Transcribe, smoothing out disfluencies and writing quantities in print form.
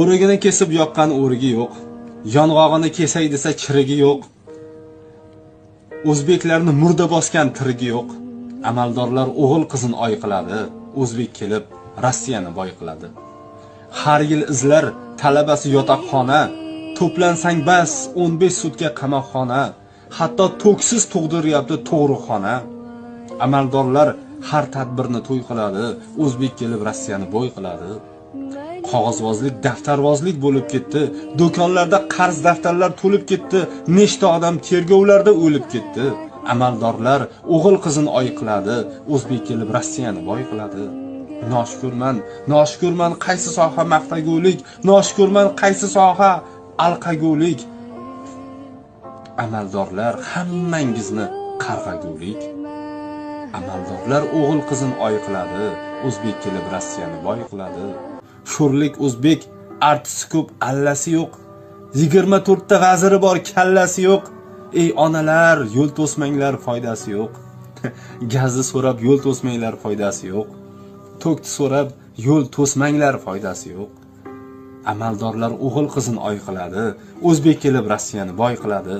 O'rigini kesib yoqqan o'rigi yo'q. Yong'og'ini kesay desa chirigi yo'q. O'zbeklarni murda bosgan tirigi yo'q. Amaldorlar o'g'il qizini oy qiladi. O'zbek kelib Rossiyani boy qiladi. Har yil izlar talabasi yotoqxona, to'plansang bas 15 sutga qamoqxona, hatto to'ksiz tug'diryapti tug'ruqxona. Amaldorlar har tadbirni to'y qiladi, O'zbek kelib Rossiyani boy qiladi. Qog'ozbozlik, daftarvozlik bo'lib ketdi. Do'konlarda qarz daftarlar to'lib ketdi. Nechta odam tergovlarda o'lib ketdi. Amaldorlar o'g'il qizini oy qiladi, O'zbek kelib Rossiyani boy qiladi. Noshukurman qaysi soha maqtagulik, noshukurman qaysi soha alqagulik. Amaldorlar hammangizni qarg'agulik. Amaldorlar o'g'il qizini oy qiladi, O'zbek kelib Rossiyani boy qiladi. Sho'rlik o'zbek, artisi ko'p, allasi yo'q. 24 ta vaziri bor, kallasi yo'q. Ey onalar, yo'l to'smanglar, foydasi yo'q. Gazni so'rab yo'l to'smanglar, foydasi yo'q. To'kni so'rab yo'l to'smanglar, foydasi yo'q. Amaldorlar o'g'il qizini oy qiladi, O'zbek kelib Rossiyani boy qiladi.